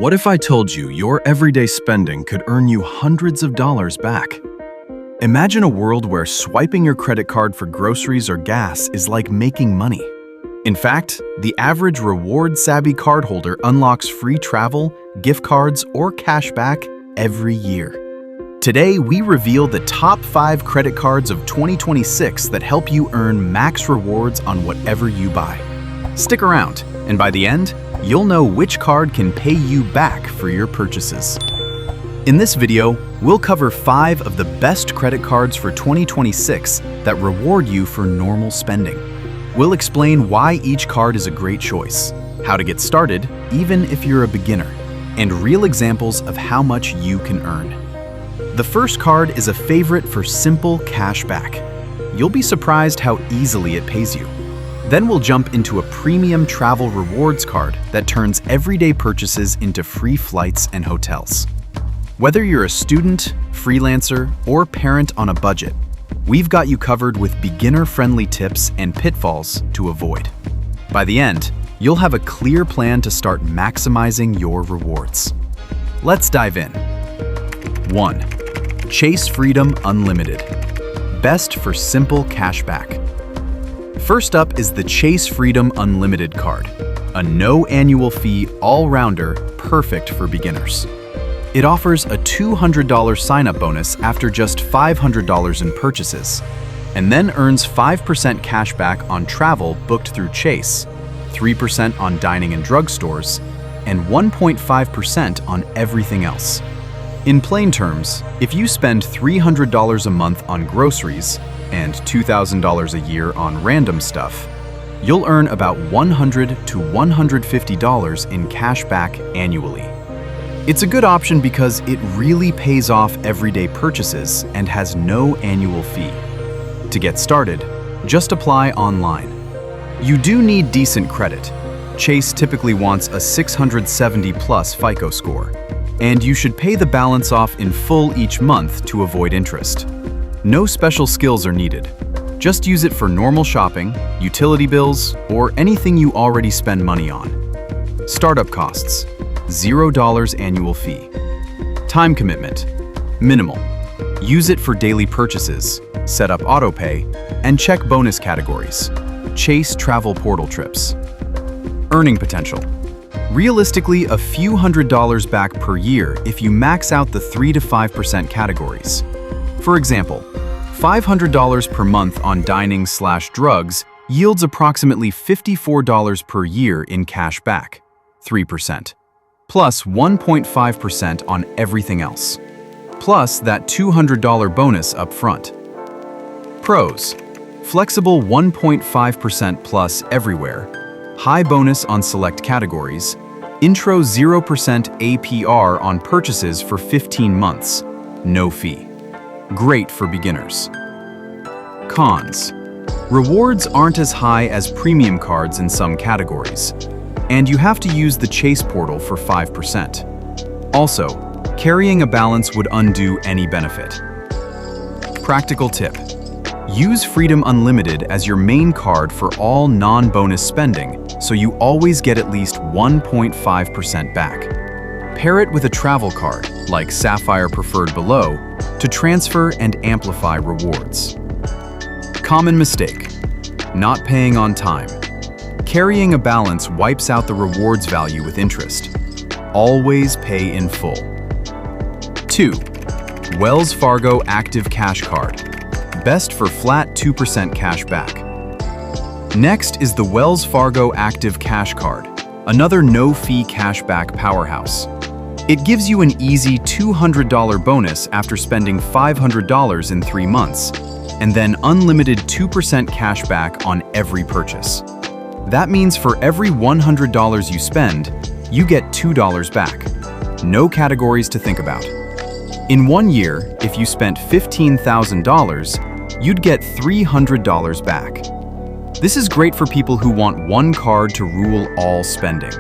What if I told you your everyday spending could earn you hundreds of dollars back? Imagine a world where swiping your credit card for groceries or gas is like making money. In fact, the average reward-savvy cardholder unlocks free travel, gift cards, or cashback every year. Today, we reveal the top 5 credit cards of 2026 that help you earn max rewards on whatever you buy. Stick around, and by the end, you'll know which card can pay you back for your purchases. In this video, we'll cover 5 of the best credit cards for 2026 that reward you for normal spending. We'll explain why each card is a great choice, how to get started, even if you're a beginner, and real examples of how much you can earn. The first card is a favorite for simple cashback. You'll be surprised how easily it pays you. Then we'll jump into a premium travel rewards card that turns everyday purchases into free flights and hotels. Whether you're a student, freelancer, or parent on a budget, we've got you covered with beginner-friendly tips and pitfalls to avoid. By the end, you'll have a clear plan to start maximizing your rewards. Let's dive in. 1. Chase Freedom Unlimited. Best for simple cashback. First up is the Chase Freedom Unlimited card, a no annual fee all-rounder perfect for beginners. It offers a $200 sign-up bonus after just $500 in purchases, and then earns 5% cash back on travel booked through Chase, 3% on dining in drugstores, and 1.5% on everything else. In plain terms, if you spend $300 a month on groceries and $2,000 a year on random stuff, you'll earn about $100 to $150 in cash back annually. It's a good option because it really pays off everyday purchases and has no annual fee. To get started, just apply online. You do need decent credit. Chase typically wants a 670+ FICO score, and you should pay the balance off in full each month to avoid interest. No special skills are needed. Just use it for normal shopping, utility bills, or anything you already spend money on. Startup costs: $0 annual fee. Time commitment: minimal. Use it for daily purchases, set up autopay, and check bonus categories. Chase travel portal trips. Earning potential: realistically, a few $100s back per year if you max out the 3 to 5% categories. For example, $500 per month on dining/drugs yields approximately $54 per year in cash back, 3%, plus 1.5% on everything else, plus that $200 bonus up front. Pros: flexible 1.5% plus everywhere, high bonus on select categories, intro 0% APR on purchases for 15 months, no fee. Great for beginners. Cons: rewards aren't as high as premium cards in some categories, and you have to use the Chase portal for 5%. Also, carrying a balance would undo any benefit. Practical tip: use Freedom Unlimited as your main card for all non-bonus spending, so you always get at least 1.5% back. Pair it with a travel card, like Sapphire Preferred below, to transfer and amplify rewards. Common mistake: not paying on time. Carrying a balance wipes out the rewards value with interest. Always pay in full. 2. Wells Fargo Active Cash Card. Best for flat 2% cash back. Next is the Wells Fargo Active Cash Card, another no-fee cashback powerhouse. It gives you an easy $200 bonus after spending $500 in 3 months, and then unlimited 2% cash back on every purchase. That means for every $100 you spend, you get $2 back. No categories to think about. In 1 year, if you spent $15,000, you'd get $300 back. This is great for people who want one card to rule all spending.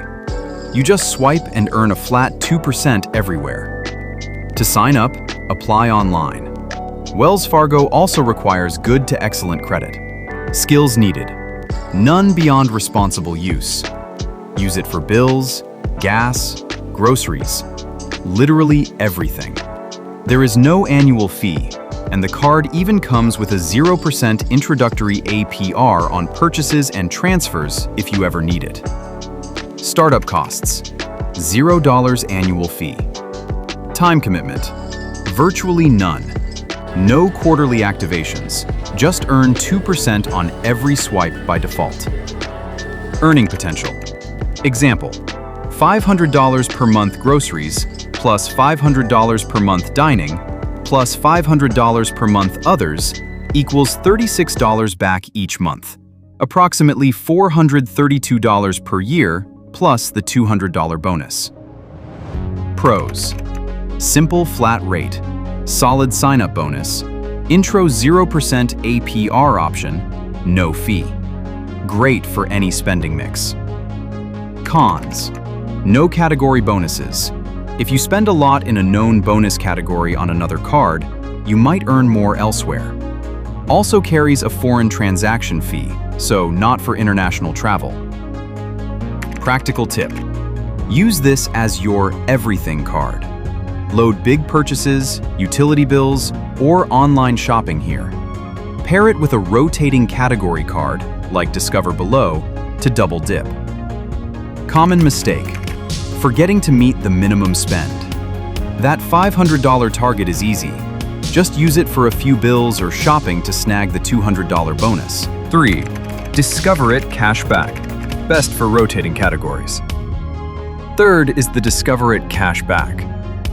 You just swipe and earn a flat 2% everywhere. To sign up, apply online. Wells Fargo also requires good to excellent credit. Skills needed: none beyond responsible use. Use it for bills, gas, groceries, literally everything. There is no annual fee, and the card even comes with a 0% introductory APR on purchases and transfers if you ever need it. Startup costs: $0 annual fee. Time commitment: virtually none. No quarterly activations. Just earn 2% on every swipe by default. Earning potential: example, $500 per month groceries, plus $500 per month dining, plus $500 per month others, equals $36 back each month. Approximately $432 per year, plus the $200 bonus. Pros: simple flat rate, solid sign-up bonus, intro 0% APR option, no fee. Great for any spending mix. Cons: no category bonuses. If you spend a lot in a known bonus category on another card, you might earn more elsewhere. Also carries a foreign transaction fee, so not for international travel. Practical tip: use this as your everything card. Load big purchases, utility bills, or online shopping here. Pair it with a rotating category card, like Discover Below, to double dip. Common mistake: forgetting to meet the minimum spend. That $500 target is easy. Just use it for a few bills or shopping to snag the $200 bonus. 3. Discover It Cashback. Best for rotating categories. Third is the Discover It Cashback.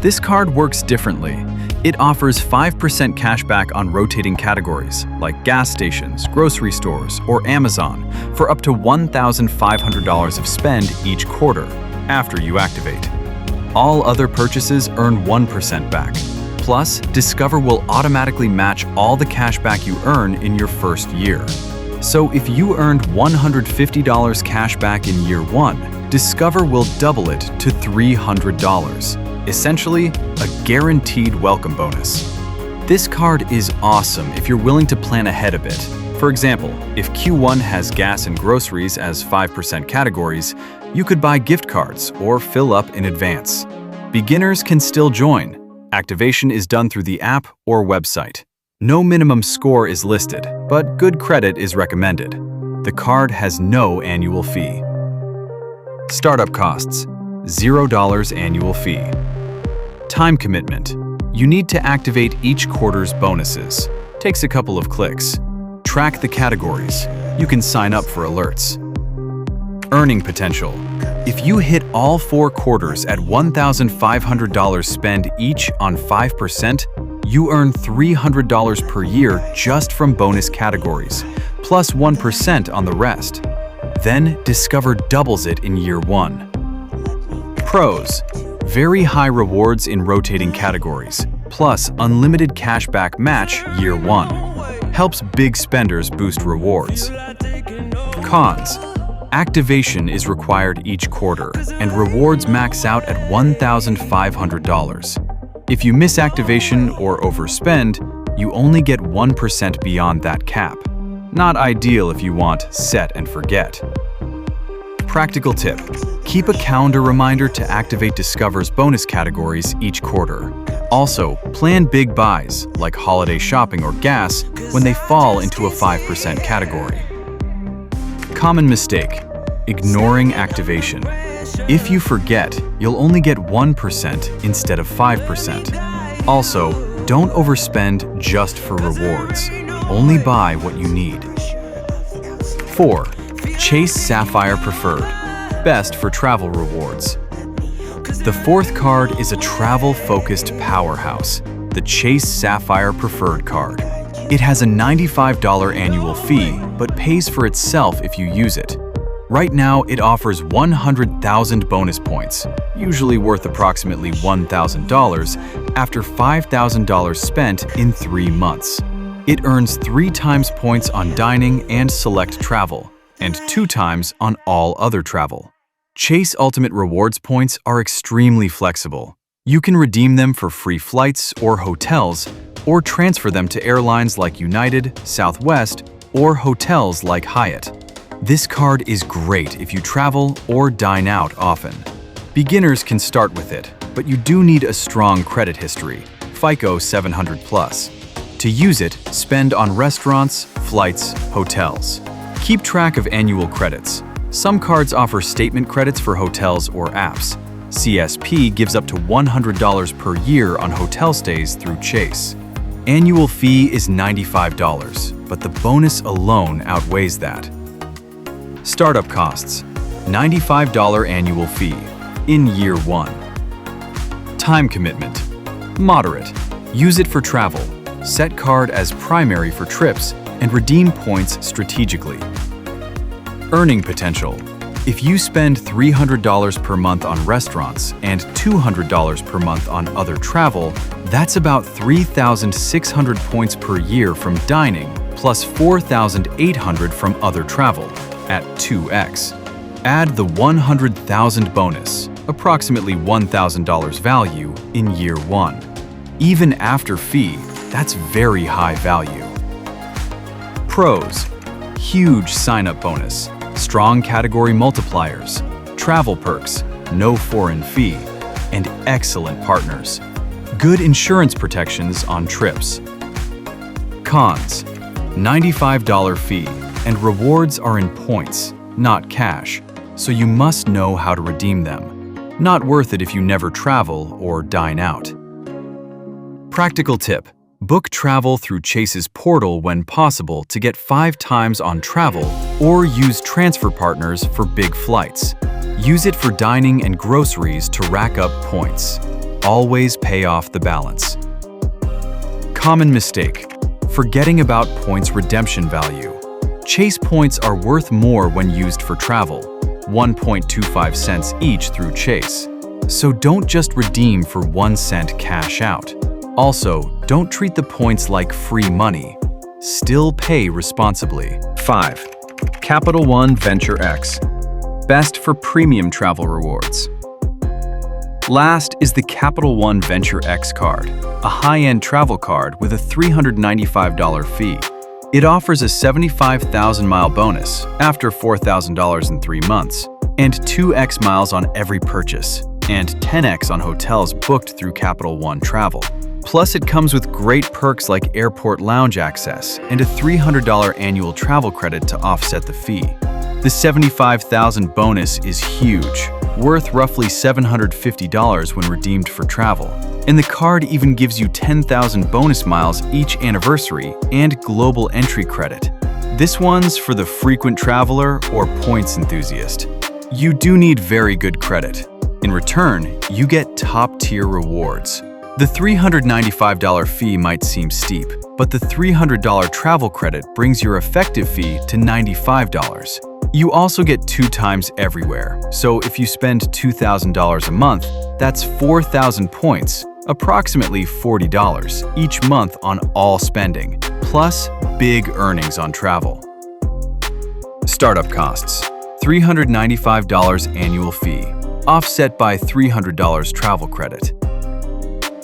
This card works differently. It offers 5% cashback on rotating categories, like gas stations, grocery stores, or Amazon, for up to $1,500 of spend each quarter, after you activate. All other purchases earn 1% back. Plus, Discover will automatically match all the cashback you earn in your first year. So if you earned $150 cashback in year 1, Discover will double it to $300. Essentially, a guaranteed welcome bonus. This card is awesome if you're willing to plan ahead a bit. For example, if Q1 has gas and groceries as 5% categories, you could buy gift cards or fill up in advance. Beginners can still join. Activation is done through the app or website. No minimum score is listed, but good credit is recommended. The card has no annual fee. Startup costs: $0 annual fee. Time commitment: you need to activate each quarter's bonuses. Takes a couple of clicks. Track the categories. You can sign up for alerts. Earning potential: if you hit all 4 quarters at $1,500 spend each on 5%, you earn $300 per year just from bonus categories, plus 1% on the rest. Then Discover doubles it in year 1. Pros: very high rewards in rotating categories, plus unlimited cashback match year 1. Helps big spenders boost rewards. Cons: activation is required each quarter, and rewards max out at $1,500. If you miss activation or overspend, you only get 1% beyond that cap. Not ideal if you want set and forget. Practical tip: keep a calendar reminder to activate Discover's bonus categories each quarter. Also, plan big buys, like holiday shopping or gas, when they fall into a 5% category. Common mistake: ignoring activation. If you forget, you'll only get 1% instead of 5%. Also, don't overspend just for rewards. Only buy what you need. 4. Chase Sapphire Preferred. Best for travel rewards. The fourth card is a travel-focused powerhouse, the Chase Sapphire Preferred card. It has a $95 annual fee, but pays for itself if you use it. Right now, it offers 100,000 bonus points, usually worth approximately $1,000, after $5,000 spent in 3 months. It earns 3 times points on dining and select travel, and 2 times on all other travel. Chase Ultimate Rewards points are extremely flexible. You can redeem them for free flights or hotels, or transfer them to airlines like United, Southwest, or hotels like Hyatt. This card is great if you travel or dine out often. Beginners can start with it, but you do need a strong credit history, FICO 700+. To use it, spend on restaurants, flights, hotels. Keep track of annual credits. Some cards offer statement credits for hotels or apps. CSP gives up to $100 per year on hotel stays through Chase. Annual fee is $95, but the bonus alone outweighs that. Startup costs: $95 annual fee in year 1. Time commitment: moderate. Use it for travel. Set card as primary for trips and redeem points strategically. Earning potential: if you spend $300 per month on restaurants and $200 per month on other travel, that's about 3,600 points per year from dining, plus 4,800 from other travel, at 2x. Add the 100,000 bonus, approximately $1,000 value, in year 1. Even after fee, that's very high value. Pros: huge sign-up bonus, strong category multipliers, travel perks, no foreign fee, and excellent partners. Good insurance protections on trips. Cons: $95 fee, and rewards are in points, not cash, so you must know how to redeem them. Not worth it if you never travel or dine out. Practical tip: book travel through Chase's portal when possible to get 5 times on travel, or use transfer partners for big flights. Use it for dining and groceries to rack up points. Always pay off the balance. Common mistake: forgetting about points redemption value. Chase points are worth more when used for travel, 1.25 cents each through Chase. So don't just redeem for 1 cent cash out. Also, don't treat the points like free money. Still pay responsibly. 5. Capital One Venture X. Best for premium travel rewards. Last is the Capital One Venture X card, a high-end travel card with a $395 fee. It offers a 75,000-mile bonus after $4,000 in 3 months, and 2x miles on every purchase, and 10x on hotels booked through Capital One Travel. Plus, it comes with great perks like airport lounge access and a $300 annual travel credit to offset the fee. The 75,000 bonus is huge, worth roughly $750 when redeemed for travel. And the card even gives you 10,000 bonus miles each anniversary and global entry credit. This one's for the frequent traveler or points enthusiast. You do need very good credit. In return, you get top-tier rewards. The $395 fee might seem steep, but the $300 travel credit brings your effective fee to $95. You also get 2 times everywhere, so if you spend $2,000 a month, that's 4,000 points, approximately $40 each month on all spending, plus big earnings on travel. Startup costs: $395 annual fee, offset by $300 travel credit.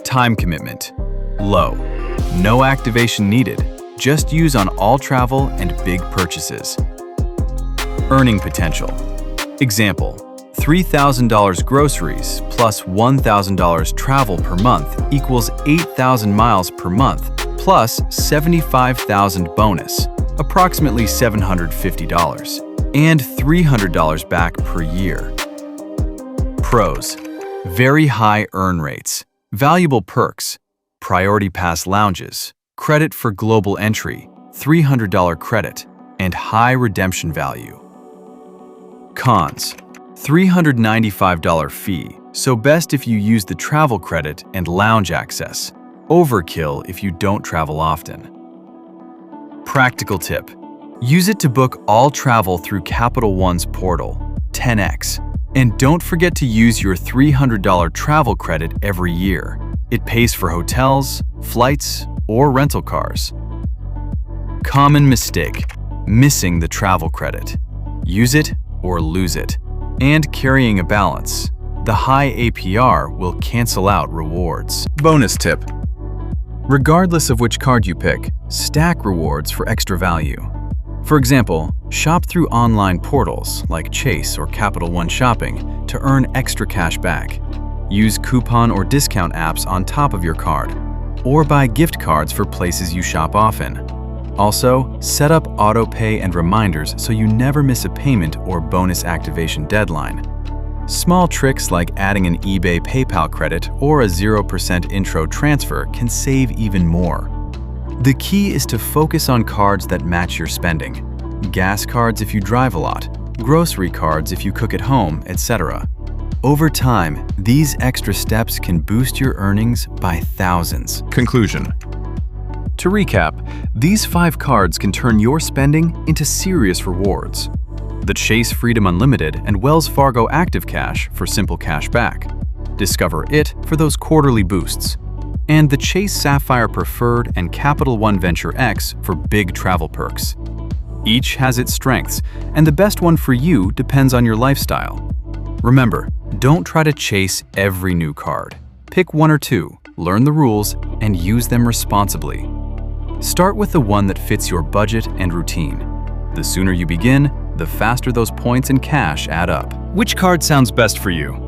Time commitment: low. No activation needed. Just use on all travel and big purchases. Earning potential: example, $3,000 groceries plus $1,000 travel per month equals 8,000 miles per month plus 75,000 bonus, approximately $750, and $300 back per year. Pros: very high earn rates, valuable perks, priority pass lounges, credit for global entry, $300 credit, and high redemption value. Cons: $395 fee, so best if you use the travel credit and lounge access. Overkill if you don't travel often. Practical tip: use it to book all travel through Capital One's portal, 10x. And don't forget to use your $300 travel credit every year. It pays for hotels, flights, or rental cars. Common mistake: missing the travel credit. Use it or lose it. And carrying a balance. The high APR will cancel out rewards. Bonus tip: regardless of which card you pick, stack rewards for extra value. For example, shop through online portals like Chase or Capital One Shopping to earn extra cash back. Use coupon or discount apps on top of your card, or buy gift cards for places you shop often. Also, set up auto pay and reminders so you never miss a payment or bonus activation deadline. Small tricks like adding an eBay PayPal credit or a 0% intro transfer can save even more. The key is to focus on cards that match your spending. Gas cards if you drive a lot, grocery cards if you cook at home, etc. Over time, these extra steps can boost your earnings by thousands. Conclusion. To recap, these 5 cards can turn your spending into serious rewards. The Chase Freedom Unlimited and Wells Fargo Active Cash for simple cash back. Discover it for those quarterly boosts. And the Chase Sapphire Preferred and Capital One Venture X for big travel perks. Each has its strengths, and the best one for you depends on your lifestyle. Remember, don't try to chase every new card. Pick 1 or 2, learn the rules, and use them responsibly. Start with the one that fits your budget and routine. The sooner you begin, the faster those points and cash add up. Which card sounds best for you?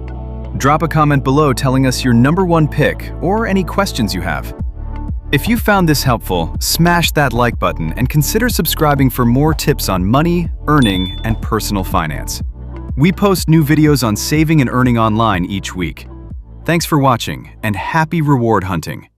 Drop a comment below telling us your #1 pick or any questions you have. If you found this helpful, smash that like button and consider subscribing for more tips on money, earning, and personal finance. We post new videos on saving and earning online each week. Thanks for watching, and happy reward hunting!